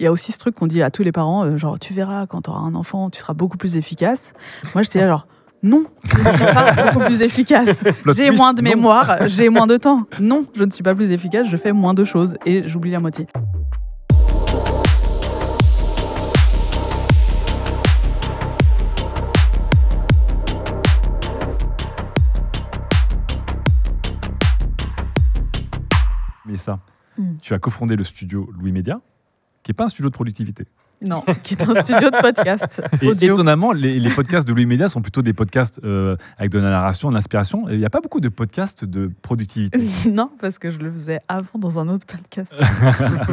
il y a aussi ce truc qu'on dit à tous les parents, genre tu verras quand tu auras un enfant, tu seras beaucoup plus efficace. Moi j'étais là genre non, je ne suis pas beaucoup plus efficace. J'ai moins de mémoire, j'ai moins de temps. Non, je ne suis pas plus efficace, je fais moins de choses et j'oublie la moitié. Mais ça, tu as cofondé le studio Louis Média, qui n'est pas un studio de productivité. Non, qui est un studio de podcast. Et audio. étonnamment, les podcasts de Louis Média sont plutôt des podcasts avec de la narration, de l'inspiration. Il n'y a pas beaucoup de podcasts de productivité. Non, parce que je le faisais avant dans un autre podcast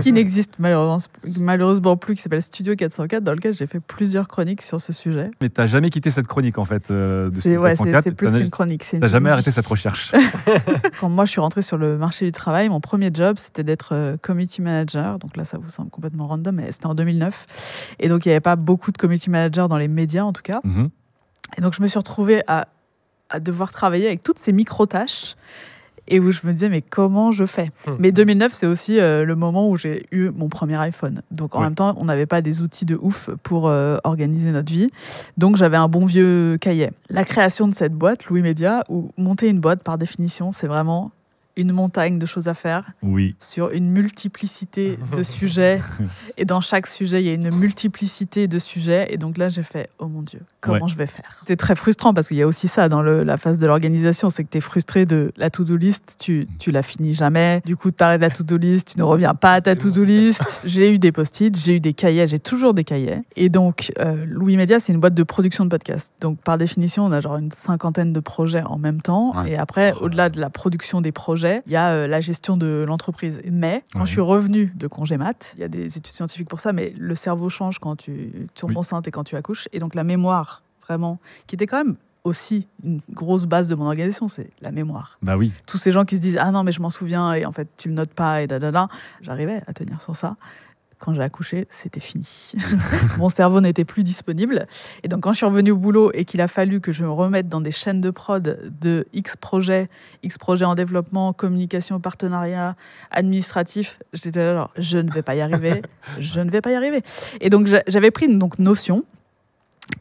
qui n'existe malheureusement plus, qui s'appelle Studio 404, dans lequel j'ai fait plusieurs chroniques sur ce sujet. Mais tu n'as jamais quitté cette chronique, en fait, de Studio 404. C'est plus qu'une chronique. Tu n'as jamais arrêté cette recherche. Quand moi, je suis rentrée sur le marché du travail, mon premier job, c'était d'être community manager. Donc là, ça vous semble complètement random, mais c'était en 2009. Et donc, il n'y avait pas beaucoup de community managers dans les médias, en tout cas. Et donc, je me suis retrouvée à devoir travailler avec toutes ces micro-tâches et où je me disais, mais comment je fais ? Mais 2009, c'est aussi le moment où j'ai eu mon premier iPhone. Donc, en même temps, on n'avait pas des outils de ouf pour organiser notre vie. Donc, j'avais un bon vieux cahier. La création de cette boîte, Louis Média, où monter une boîte, par définition, c'est vraiment une montagne de choses à faire sur une multiplicité de sujets. Et dans chaque sujet, il y a une multiplicité de sujets. Et donc là, j'ai fait, oh mon Dieu, comment je vais faire ? C'était très frustrant parce qu'il y a aussi ça dans la phase de l'organisation, c'est que tu es frustré de la to-do list, tu la finis jamais. Du coup, tu arrêtes la to-do list, tu ne reviens pas à ta to-do list. J'ai eu des post-it, j'ai eu des cahiers, j'ai toujours des cahiers. Et donc, Louis Média, c'est une boîte de production de podcasts. Donc, par définition, on a genre une 50aine de projets en même temps. Et après, au-delà de la production des projets, il y a la gestion de l'entreprise. Mais quand je suis revenue de congé mat, il y a des études scientifiques pour ça, mais le cerveau change quand tu tombes enceinte et quand tu accouches. Et donc la mémoire, vraiment, qui était quand même aussi une grosse base de mon organisation, c'est la mémoire. Bah oui. Tous ces gens qui se disent « Ah non, mais je m'en souviens » et en fait, tu le notes pas et dadada. J'arrivais à tenir sur ça. Quand j'ai accouché, c'était fini. Mon cerveau n'était plus disponible. Et donc, quand je suis revenue au boulot et qu'il a fallu que je me remette dans des chaînes de prod de X projets en développement, communication, partenariat, administratif, j'étais là, genre, je ne vais pas y arriver, je ne vais pas y arriver. Et donc, j'avais pris une Notion,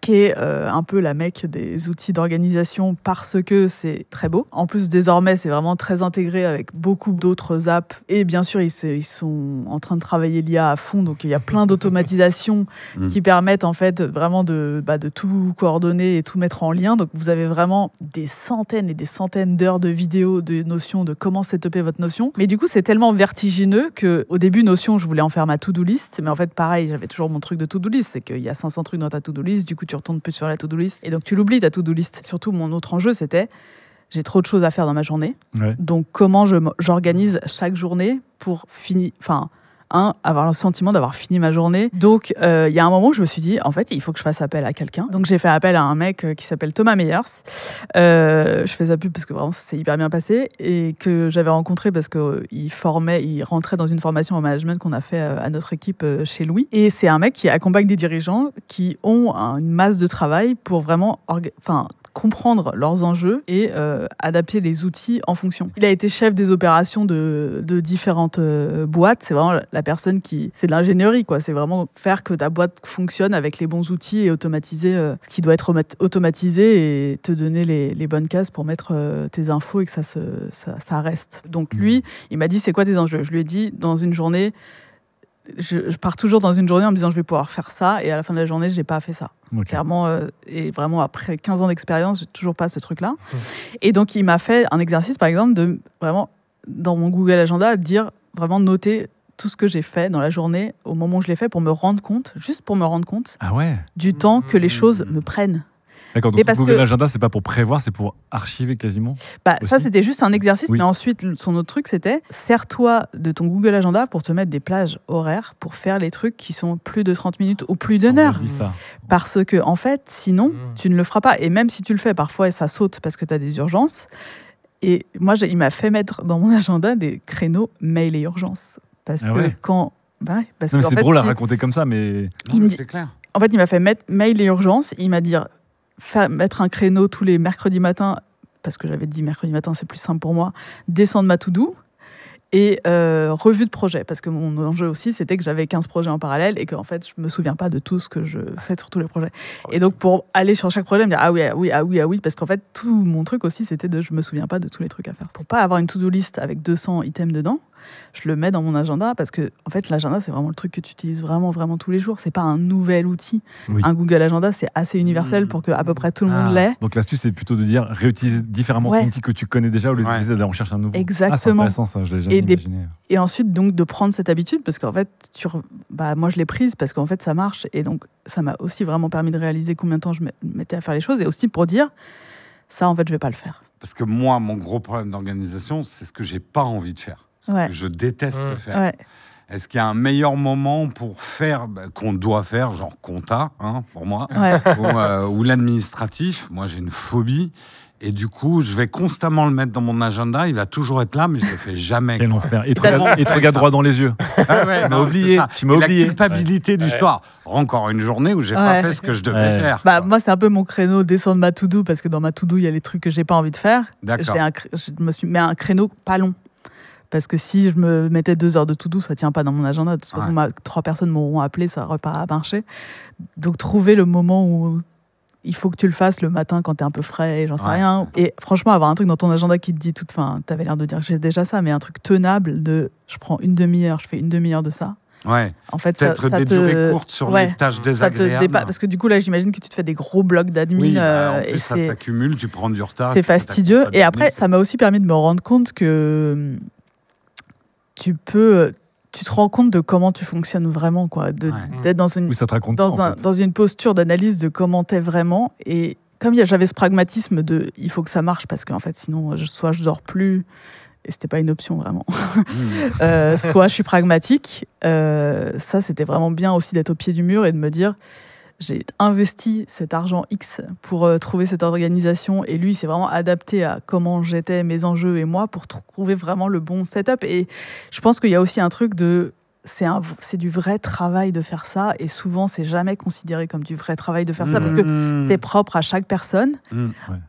qui est un peu la mecque des outils d'organisation parce que c'est très beau. En plus, désormais, c'est vraiment très intégré avec beaucoup d'autres apps. Et bien sûr, ils sont en train de travailler l'IA à fond. Donc, il y a plein d'automatisations qui permettent en fait vraiment de tout coordonner et tout mettre en lien. Donc, vous avez vraiment des centaines et des centaines d'heures de vidéos de Notion, de comment setuper votre Notion. Mais du coup, c'est tellement vertigineux qu'au début, Notion, je voulais en faire ma to-do list. Mais en fait, pareil, j'avais toujours mon truc de to-do list. C'est qu'il y a 500 trucs dans ta to-do list. Du coup, tu retournes plus sur la to-do list. Et donc, tu l'oublies, ta to-do list. Surtout, mon autre enjeu, c'était j'ai trop de choses à faire dans ma journée. Donc, comment j'organise chaque journée pour finir... Enfin, avoir le sentiment d'avoir fini ma journée. Donc, il y a un moment où je me suis dit, en fait, il faut que je fasse appel à quelqu'un. Donc, j'ai fait appel à un mec qui s'appelle Thomas Meyers. Je fais sa pub parce que vraiment, ça s'est hyper bien passé et que j'avais rencontré parce qu'il rentrait dans une formation en management qu'on a fait à notre équipe chez Louis. Et c'est un mec qui accompagne des dirigeants qui ont une masse de travail pour vraiment comprendre leurs enjeux et adapter les outils en fonction. Il a été chef des opérations de différentes boîtes. C'est vraiment la personne c'est de l'ingénierie, quoi. C'est vraiment faire que ta boîte fonctionne avec les bons outils et automatiser ce qui doit être automatisé et te donner les bonnes cases pour mettre tes infos et que ça reste. Donc lui, il m'a dit, c'est quoi tes enjeux ? Je lui ai dit, dans une journée, je pars toujours dans une journée en me disant je vais pouvoir faire ça et à la fin de la journée, j'ai pas fait ça. Clairement, et vraiment après 15 ans d'expérience, j'ai toujours pas ce truc-là. Et donc, il m'a fait un exercice, par exemple, de vraiment, dans mon Google Agenda, dire, vraiment noter tout ce que j'ai fait dans la journée au moment où je l'ai fait pour me rendre compte, juste pour me rendre compte du temps que les choses me prennent. D'accord, donc Google Agenda, c'est pas pour prévoir, c'est pour archiver quasiment. Ça, c'était juste un exercice, mais ensuite, son autre truc, c'était sers-toi de ton Google Agenda pour te mettre des plages horaires pour faire les trucs qui sont plus de 30 minutes ou plus d'une heure. Parce que, en fait, sinon, tu ne le feras pas. Et même si tu le fais, parfois, ça saute parce que tu as des urgences. Et moi, il m'a fait mettre dans mon agenda des créneaux mail et urgences. Parce que quand... c'est drôle à raconter comme ça, mais... C'est clair. En fait, il m'a fait mettre mail et urgences. Il m'a dit... mettre un créneau tous les mercredis matins, parce que j'avais dit mercredi matin, c'est plus simple pour moi, descendre ma to-do. et revue de projet. Parce que mon enjeu aussi, c'était que j'avais 15 projets en parallèle et qu'en fait, je me souviens pas de tout ce que je fais sur tous les projets. Et donc, pour aller sur chaque projet, me dire ah oui, parce qu'en fait, tout mon truc aussi, c'était je me souviens pas de tous les trucs à faire. Pour pas avoir une to-do list avec 200 items dedans, je le mets dans mon agenda parce que en fait l'agenda c'est vraiment le truc que tu utilises vraiment tous les jours, c'est pas un nouvel outil. Un Google Agenda c'est assez universel pour que à peu près tout le monde l'ait. Donc l'astuce c'est plutôt de dire réutiliser différemment ton outil que tu connais déjà au lieu d'utiliser d'aller en chercher un nouveau. Exactement. C'est intéressant ça, je l'ai jamais imaginé. Et ensuite donc de prendre cette habitude parce qu'en fait moi je l'ai prise parce qu'en fait ça marche et donc ça m'a aussi vraiment permis de réaliser combien de temps je mettais à faire les choses et aussi pour dire ça en fait je vais pas le faire. Parce que moi mon gros problème d'organisation c'est ce que j'ai pas envie de faire. Que je déteste le faire. Ouais. Est-ce qu'il y a un meilleur moment pour faire qu'on doit faire, genre compta, pour moi, ou l'administratif? Moi, j'ai une phobie. Et du coup, je vais constamment le mettre dans mon agenda. Il va toujours être là, mais je ne le fais jamais. Quel enfer. Et te regarde droit dans les yeux. Tu m'as oublié. Tu m'as oublié. La culpabilité du soir. Encore une journée où je n'ai pas fait ce que je devais faire. Moi, c'est un peu mon créneau descendre ma to-do, parce que dans ma to-do, il y a les trucs que je n'ai pas envie de faire. D'accord. Je me suis mis un créneau pas long. Parce que si je me mettais 2 heures de to-do, ça ne tient pas dans mon agenda. De toute façon, 3 personnes m'auront appelé, ça n'aurait pas marché. Donc, trouver le moment où il faut que tu le fasses le matin quand tu es un peu frais, j'en sais rien. Et franchement, avoir un truc dans ton agenda qui te dit tu avais l'air de dire que j'ai déjà ça, mais un truc tenable je prends une demi-heure, je fais une demi-heure de ça. Ouais. En fait, peut-être des durées courtes sur les tâches désagréables. Parce que du coup, là, j'imagine que tu te fais des gros blocs d'admin. Oui, en plus, ça s'accumule, tu prends du retard. C'est fastidieux. Et après, ça m'a aussi permis de me rendre compte que tu te rends compte de comment tu fonctionnes vraiment, quoi, d'être dans une posture d'analyse de comment t'es vraiment. Et comme j'avais ce pragmatisme il faut que ça marche parce qu'en fait, sinon, soit je dors plus, et c'était pas une option vraiment, soit je suis pragmatique. Ça, c'était vraiment bien aussi d'être au pied du mur et de me dire, j'ai investi cet argent X pour trouver cette organisation et lui, il s'est vraiment adapté à comment j'étais, mes enjeux et moi pour trouver vraiment le bon setup. Et je pense qu'il y a aussi un truc c'est du vrai travail de faire ça et souvent, c'est jamais considéré comme du vrai travail de faire ça parce que c'est propre à chaque personne.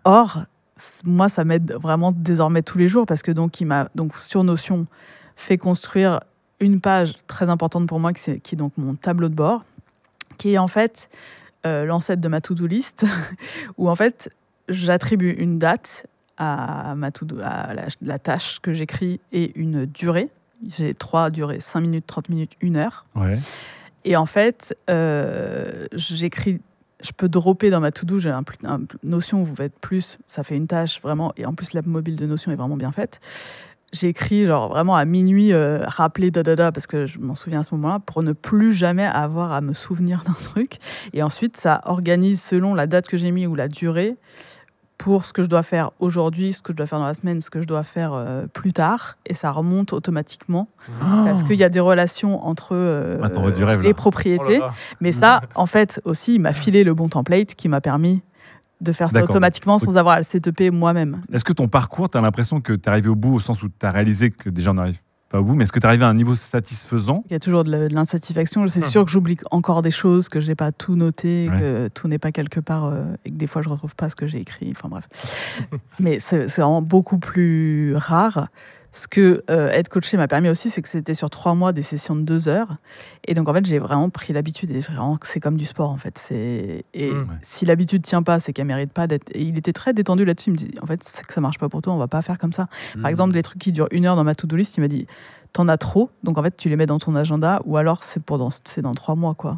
Or, moi, ça m'aide vraiment désormais tous les jours parce que il m'a sur Notion fait construire une page très importante pour moi qui est donc mon tableau de bord, qui est en fait l'ancêtre de ma to-do list, où en fait j'attribue une date à la tâche que j'écris et une durée. J'ai 3 durées, 5 minutes, 30 minutes, 1 heure. Ouais. Et en fait, j'écris, je peux dropper dans ma to-do, j'ai un Notion où vous faites plus, ça fait une tâche vraiment, et en plus l'app mobile de Notion est vraiment bien faite. J'ai écrit genre vraiment à minuit, rappeler parce que je m'en souviens à ce moment-là, pour ne plus jamais avoir à me souvenir d'un truc. Et ensuite, ça organise selon la date que j'ai mis ou la durée pour ce que je dois faire aujourd'hui, ce que je dois faire dans la semaine, ce que je dois faire plus tard. Et ça remonte automatiquement parce qu'il y a des relations entre les propriétés. Mais ça, en fait, aussi, il m'a filé le bon template qui m'a permis de faire ça automatiquement sans avoir à le setuper moi-même. Est-ce que ton parcours, tu as l'impression que tu es arrivé au bout au sens où tu as réalisé que déjà on n'arrive pas au bout, mais est-ce que tu es arrivé à un niveau satisfaisant? Il y a toujours de l'insatisfaction. C'est sûr que j'oublie encore des choses, que je n'ai pas tout noté, que tout n'est pas quelque part et que des fois je ne retrouve pas ce que j'ai écrit. Enfin bref. Mais c'est vraiment beaucoup plus rare. Ce que être coaché m'a permis aussi, c'est que c'était sur 3 mois des sessions de 2 heures. Et donc, en fait, j'ai vraiment pris l'habitude. Et vraiment, c'est comme du sport, en fait. Si l'habitude ne tient pas, c'est qu'elle ne mérite pas d'être... Et il était très détendu là-dessus. Il me dit, en fait, c'est que ça ne marche pas pour toi, on ne va pas faire comme ça. Par exemple, les trucs qui durent 1 heure dans ma to-do list, il m'a dit, t'en as trop. Donc, en fait, tu les mets dans ton agenda. Ou alors, c'est dans 3 mois, quoi.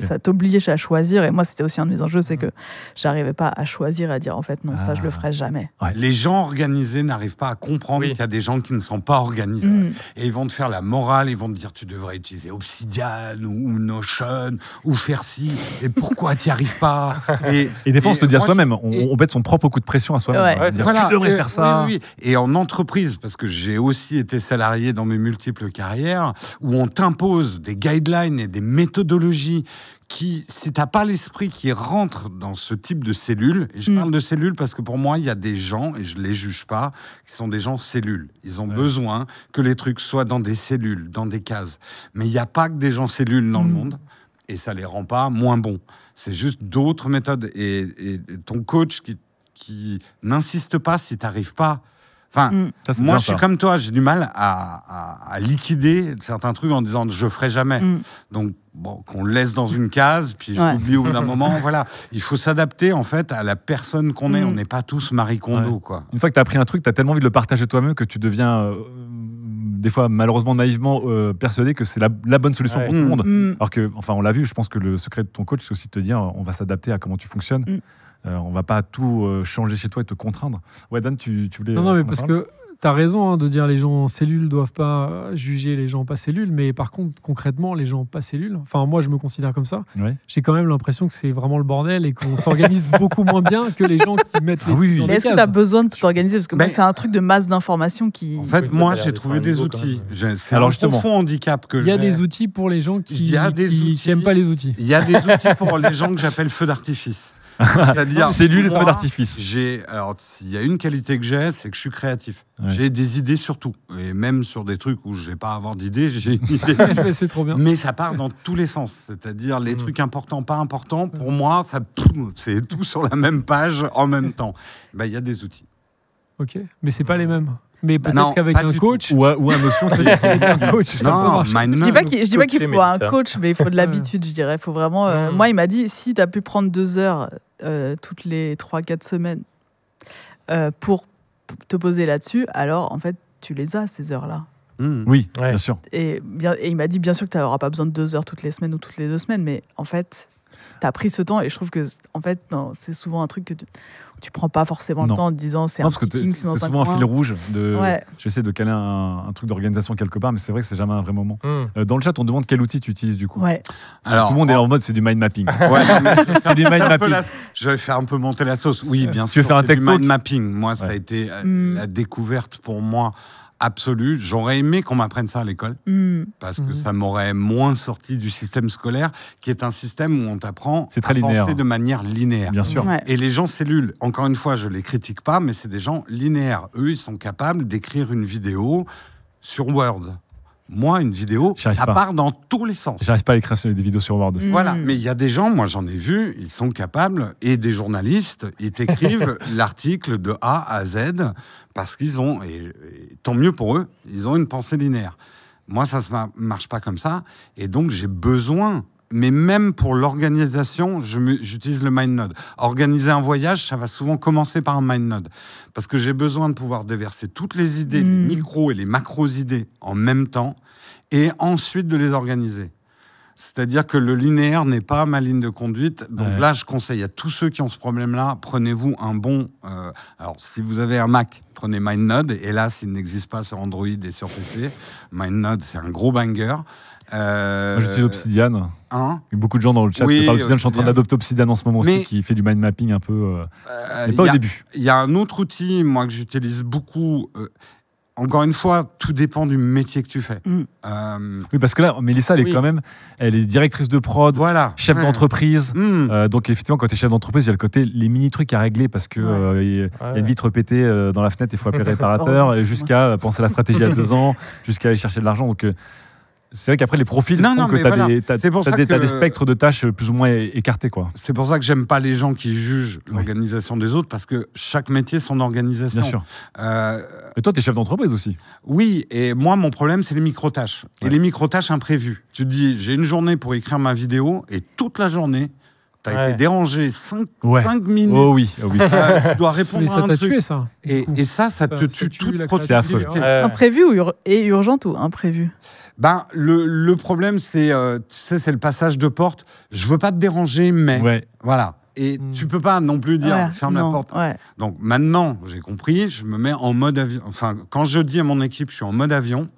Ça t'oblige à choisir. Et moi, c'était aussi un de mes enjeux, c'est que j'arrivais pas à choisir et à dire, en fait, non, ça, je le ferai jamais. Ouais. Les gens organisés n'arrivent pas à comprendre qu'il y a des gens qui ne sont pas organisés. Et ils vont te faire la morale, ils vont te dire, tu devrais utiliser Obsidian ou Notion ou faire ci. Et pourquoi tu n'y arrives pas? Et des fois, on se le dit à soi-même. On bête son propre coup de pression à soi-même. Ouais. Dire, tu devrais faire ça. Oui. Et en entreprise, parce que j'ai aussi été salarié dans mes multiples carrières, où on t'impose des guidelines et des méthodologies qui, si tu n'as pas l'esprit qui rentre dans ce type de cellules, et je parle de cellules parce que pour moi, il y a des gens, et je ne les juge pas, qui sont des gens cellules. Ils ont besoin que les trucs soient dans des cellules, dans des cases. Mais il n'y a pas que des gens cellules dans le monde, et ça ne les rend pas moins bons. C'est juste d'autres méthodes. Et ton coach qui n'insiste pas si tu n'arrives pas Enfin, Ça, c'est moi, bien, je suis ça. comme toi, j'ai du mal à liquider certains trucs en disant je ferai jamais. Donc, bon, qu'on le laisse dans une case, puis je l'oublie au bout d'un moment. Voilà, il faut s'adapter en fait à la personne qu'on est. On n'est pas tous Marie Kondo, quoi. Une fois que tu as appris un truc, tu as tellement envie de le partager toi-même que tu deviens, des fois, malheureusement, naïvement persuadé que c'est la bonne solution pour tout le monde. Alors que, enfin, on l'a vu, je pense que le secret de ton coach, c'est aussi de te dire on va s'adapter à comment tu fonctionnes. On va pas tout changer chez toi et te contraindre. Ouais, Dan, tu voulais. Non, mais en parce parler que tu as raison de dire les gens en cellule ne doivent pas juger les gens pas cellules, mais par contre, concrètement, les gens pas cellules, enfin, moi, je me considère comme ça. Ouais. J'ai quand même l'impression que c'est vraiment le bordel et qu'on s'organise beaucoup moins bien que les gens qui mettent les trucs dans Mais des est-ce que cases. tu as besoin de tout organiser? Parce que moi, Ben, c'est un truc de masse d'informations qui. En fait, Oui, moi, ça a j'ai l'air trouvé d'être un des niveau, quand outils. même. C'est Alors, un justement, profond handicap que Il y a j'ai. des outils pour les gens Il y a des qui outils. n'aiment pas les outils. Il y a des outils pour les gens que j'appelle feux d'artifice. C'est-à-dire, Cellules et moi, feux d'artifice. Alors, s'il y a une qualité que j'ai, c'est que je suis créatif. Ouais. J'ai des idées sur tout. Et même sur des trucs où je vais pas avoir d'idées, j'ai une idée. Mais c'est trop bien. Mais ça part dans tous les sens. C'est-à-dire, les trucs importants, pas importants, pour moi, c'est tout sur la même page en même temps. Ben, il y a des outils. Ok, mais c'est pas les mêmes. Mais non, peut-être qu'avec pas un du coach, Ou un notion qui peut-être qu'avec un coach, ça peut Non, marcher. MindNode. Je dis pas qu'il Coacher, faut mais un ça. coach, mais il faut de l'habitude, je dirais. Il faut vraiment. Moi, il m'a dit si tu as pu prendre 2 heures toutes les 3-4 semaines pour te poser là-dessus, alors en fait, tu les as ces heures-là. Oui, Ouais. bien sûr. Et il m'a dit bien sûr que tu n'auras pas besoin de 2 heures toutes les semaines ou toutes les 2 semaines, mais en fait, tu as pris ce temps et je trouve que en fait, non, c'est souvent un truc que tu prends pas forcément Non. le temps en te disant c'est Non, un parce que petit king, c'est dans c'est un souvent un coin. fil rouge. Ouais. J'essaie de caler un truc d'organisation quelque part, mais c'est vrai que c'est jamais un vrai moment. Mmh. Dans le chat, on demande quel outil tu utilises du coup. Ouais. Alors, Tout le monde est en mode c'est du mind mapping. Ouais, non, mais C'est du mind un peu mapping. je vais faire un peu monter la sauce. Oui, bien Tu sûr. veux faire un c'est tech du talk mind mapping. Moi, ça a Ouais. été la découverte pour moi absolue. J'aurais aimé qu'on m'apprenne ça à l'école parce que ça m'aurait moins sorti du système scolaire, qui est un système où on t'apprend C'est très à linéaire. penser de manière linéaire. Bien sûr. Ouais. Et les gens cellules, encore une fois, je les critique pas, mais c'est des gens linéaires. Eux, ils sont capables d'écrire une vidéo sur Word. Moi, une vidéo, J'y arrive ça pas. part dans tous les sens. J'arrive pas à écrire des vidéos sur Word. Voilà, mais il y a des gens, moi j'en ai vu, ils sont capables, et des journalistes, ils t'écrivent l'article de A à Z, parce qu'ils ont, et tant mieux pour eux, ils ont une pensée linéaire. Moi, ça ne marche pas comme ça, et donc j'ai besoin, mais même pour l'organisation, j'utilise le MindNode. Organiser un voyage, ça va souvent commencer par un MindNode, parce que j'ai besoin de pouvoir déverser toutes les idées, les micros et les macros-idées en même temps, et ensuite de les organiser. C'est-à-dire que le linéaire n'est pas ma ligne de conduite. Donc Ouais. là, je conseille à tous ceux qui ont ce problème-là, prenez-vous un bon... alors, si vous avez un Mac, prenez MindNode. Hélas, il n'existe pas sur Android et sur PC. MindNode, c'est un gros banger. Moi, j'utilise Obsidian. Hein Il y a beaucoup de gens dans le chat Oui, qui parlent d'Obsidian. Je suis en train Obsidian. d'adopter Obsidian en ce moment aussi, Mais- qui fait du mind mapping un peu. Mais Il pas y au a- début. Il y a un autre outil, moi, que j'utilise beaucoup. Encore une fois, tout dépend du métier que tu fais. Oui, parce que là, Mélissa, elle est Oui. quand même. Elle est directrice de prod, Voilà. chef Ouais. d'entreprise. Mmh. Donc effectivement, quand tu es chef d'entreprise, il y a le côté les mini trucs à régler parce que il y a une vitre pétée dans la fenêtre, il faut appeler le réparateur, Heureusement, et c'est jusqu'à penser à la stratégie à 2 ans, jusqu'à aller chercher de l'argent. Donc c'est vrai qu'après les profils Non, font non, que mais tu as, voilà. C'est pour ça des que- spectres de tâches plus ou moins écartés, quoi. C'est pour ça que j'aime pas les gens qui jugent l'organisation des autres, parce que chaque métier, son organisation. Bien sûr. Euh, Et toi, tu es chef d'entreprise aussi. Oui, et moi, mon problème, c'est les micro-tâches. Et Ouais. les micro-tâches imprévues. Tu te dis, j'ai une journée pour écrire ma vidéo, et toute la journée, tu as Ouais. été dérangé 5 Ouais. minutes. Oh oui, oh oui. Tu dois répondre Mais à ça un t'a truc. tué, ça. Et ça te Ça tue tue toute la C'est affreux. productivité. Ouais. Imprévu et urgente ou imprévu? Ben, le problème, c'est tu sais, c'est le passage de porte. Je veux pas te déranger, mais Ouais. voilà. Et tu peux pas non plus dire Ouais, ferme la non, porte. ouais. Donc maintenant, j'ai compris, je me mets en mode avion. Enfin, quand je dis à mon équipe, je suis en mode avion.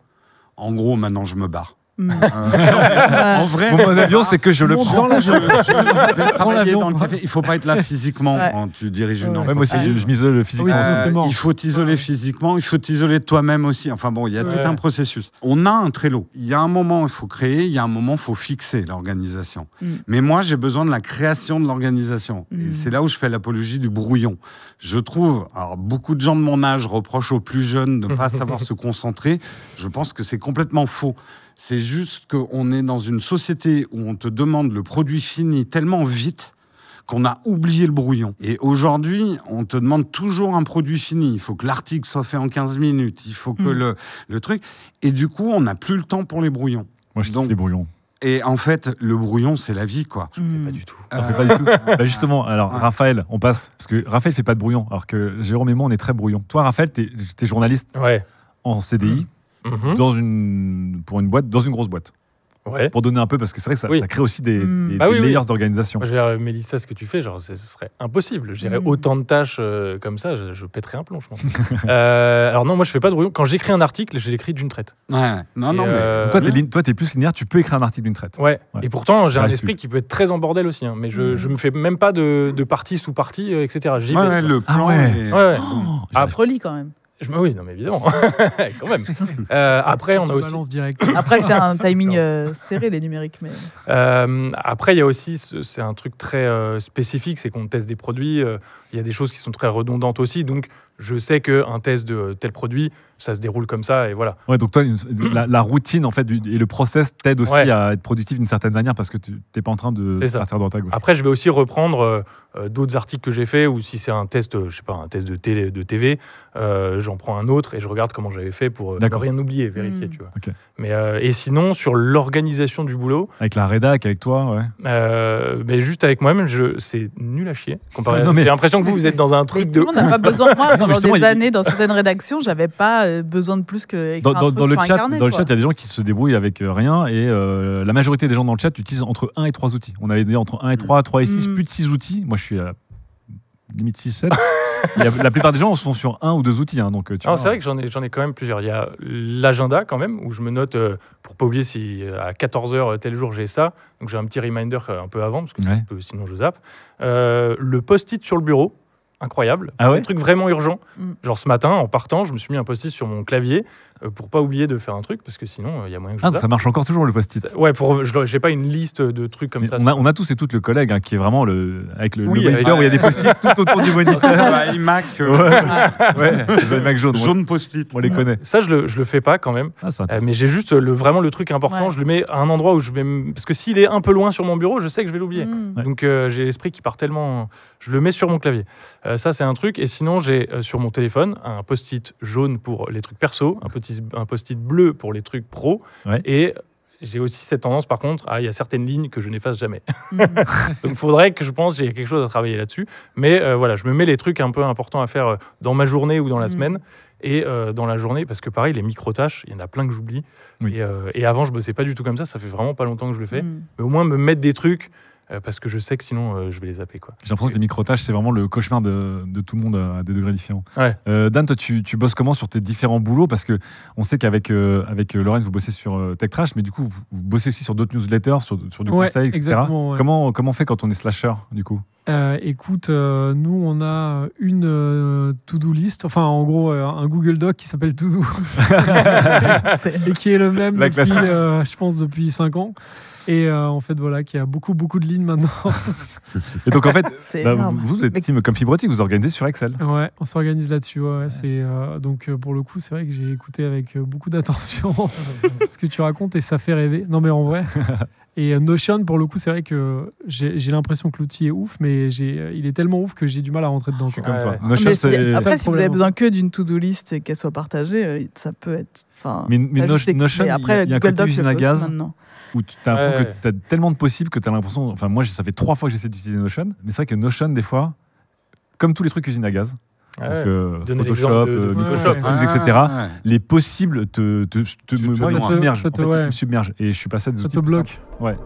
En gros, maintenant, je me barre. En vrai, Mon mode avion, c'est que je le Monte prends. dans la- je vais travailler l'avion. dans le café. Il faut pas être là physiquement Ouais. quand tu diriges une Ouais, Ouais, moi aussi, entreprise. je m'isole physiquement. Oui, c'est mort. Il faut t'isoler physiquement, il faut t'isoler de toi-même aussi. Enfin bon, il y a Ouais. tout un processus. On a un Trello. Il y a un moment, il faut créer, il y a un moment, il faut fixer l'organisation. Mais moi, j'ai besoin de la création de l'organisation. Et c'est là où je fais l'apologie du brouillon. Je trouve, alors beaucoup de gens de mon âge reprochent aux plus jeunes de ne pas savoir se concentrer. Je pense que c'est complètement faux. C'est juste qu'on est dans une société où on te demande le produit fini tellement vite qu'on a oublié le brouillon. Et aujourd'hui, on te demande toujours un produit fini. Il faut que l'article soit fait en 15 minutes. Il faut que le truc... Et du coup, on n'a plus le temps pour les brouillons. Moi, je kiffe les brouillons. Et en fait, le brouillon, c'est la vie, quoi. Je ne fais pas du tout. Pas du tout. Bah justement, alors, Raphaël, on passe. Parce que Raphaël fait pas de brouillon, alors que Jérôme et moi, on est très brouillon. Toi, Raphaël, t'es journaliste en CDI dans une grosse boîte. Ouais. Pour donner un peu, parce que c'est vrai que ça crée aussi des layers d'organisation. Mélissa, ce que tu fais, genre, ce serait impossible. Gérer autant de tâches comme ça, je pèterais un plomb, je pense. Alors non, moi, je fais pas de brouillon. Quand j'écris un article, je l'écris d'une traite. Ouais. Non, mais... Toi, t'es plus linéaire, tu peux écrire un article d'une traite. Ouais. Et pourtant, j'ai un esprit qui peut être très en bordel aussi. Hein. Mais je me fais même pas de partie sous partie, etc. J'y vais. Le plan Tu relis quand même. Oui, non, mais évidemment. Quand même. Après, on a aussi... balance direct. Après, c'est un timing serré, les numériques. Mais... Après, il y a aussi... C'est un truc très spécifique, c'est qu'on teste des produits. Il y a des choses qui sont très redondantes aussi. Donc, je sais qu'un test de tel produit, ça se déroule comme ça, et voilà. Ouais, donc toi, la routine, en fait, et le process t'aide aussi à être productif d'une certaine manière, parce que tu n'es pas en train de partir droite à gauche. Après, je vais aussi reprendre d'autres articles que j'ai faits, ou si c'est un test, je sais pas, un test de TV, j'en prends un autre et je regarde comment j'avais fait pour ne rien oublier, vérifier, tu vois. Okay. Mais et sinon, sur l'organisation du boulot, avec la rédac, avec toi, mais juste avec moi-même, c'est nul à chier. J'ai l'impression que vous êtes dans un truc tout le monde n'a pas besoin de moi. Pendant des années, dans certaines rédactions, j'avais pas besoin de plus que écrire un truc dans le sur chat, un carnet. Dans le chat, il y a des gens qui se débrouillent avec rien, et la majorité des gens dans le chat utilisent entre 1 et 3 outils. On avait dit entre 1 et 3, 3 et 6, plus de 6 outils. Moi, je suis à limite 6, 7. La plupart des gens sont sur 1 ou 2 outils. Hein, donc, c'est vrai que j'en ai quand même plusieurs. Il y a l'agenda quand même, où je me note pour pas oublier si à 14h tel jour j'ai ça. Donc j'ai un petit reminder un peu avant, parce que sinon je zappe. Le post-it sur le bureau, incroyable. Un truc vraiment urgent. Genre ce matin, en partant, je me suis mis un post-it sur mon clavier pour pas oublier de faire un truc, parce que sinon il y a moyen que je zappe. Ça marche encore toujours, le post-it. Ouais, j'ai pas une liste de trucs comme ça. On a tous et toutes le collègue qui est vraiment avec le moniteur où il y a des post-it tout autour du moniteur. iMac. Le iMac jaune. Jaune post-it. On les connaît. Ça, je le fais pas quand même. Mais j'ai juste vraiment le truc important. Je le mets à un endroit où je vais... Parce que s'il est un peu loin sur mon bureau, je sais que je vais l'oublier. Donc j'ai l'esprit qui part tellement... Je le mets sur mon clavier. Ça, c'est un truc. Et sinon, j'ai sur mon téléphone un post-it jaune pour les trucs perso, un post-it bleu pour les trucs pro. Et j'ai aussi cette tendance, par contre, il y a certaines lignes que je n'efface jamais. Donc, il faudrait que j'ai quelque chose à travailler là-dessus. Mais voilà, je me mets les trucs un peu importants à faire dans ma journée ou dans la semaine. Et dans la journée, parce que pareil, les micro-tâches, il y en a plein que j'oublie. Et avant, je bossais pas du tout comme ça fait vraiment pas longtemps que je le fais. Mais au moins, me mettre des trucs... parce que je sais que sinon je vais les zapper, quoi. J'ai l'impression que les micro-tâches, c'est vraiment le cauchemar de tout le monde à des degrés différents. Dan, toi, tu bosses comment sur tes différents boulots? Parce qu'on sait qu'avec Lorraine, vous bossez sur TechTrash, mais du coup, vous bossez aussi sur d'autres newsletters, sur du conseil, etc. Comment on fait quand on est slasher, du coup? Écoute, nous, on a une to-do list, enfin, en gros, un Google Doc qui s'appelle To-Do. Et qui est le même depuis, je pense, depuis 5 ans. Et en fait, voilà, qui a beaucoup de lignes maintenant. Et donc, en fait, vous êtes team comme Fibrotique, vous organisez sur Excel. Ouais, on s'organise là-dessus. Donc, pour le coup, c'est vrai que j'ai écouté avec beaucoup d'attention ce que tu racontes et ça fait rêver. Non, mais en vrai. Et Notion, pour le coup, c'est vrai que j'ai l'impression que l'outil est ouf, mais il est tellement ouf que j'ai du mal à rentrer dedans. Je suis comme toi. Notion, après, si vous avez besoin que d'une to-do list et qu'elle soit partagée, ça peut être... Mais Notion, après, il y a un Google côté usine à gaz maintenant. Où tu as l'impression que tu as tellement de possibles que tu as l'impression... Enfin, moi, ça fait 3 fois que j'essaie d'utiliser Notion, mais c'est vrai que Notion, des fois, comme tous les trucs usine à gaz, Photoshop, Microsoft Teams, etc. Les possibles me submergent. Et je suis passé de... Ça te bloque. Ouais.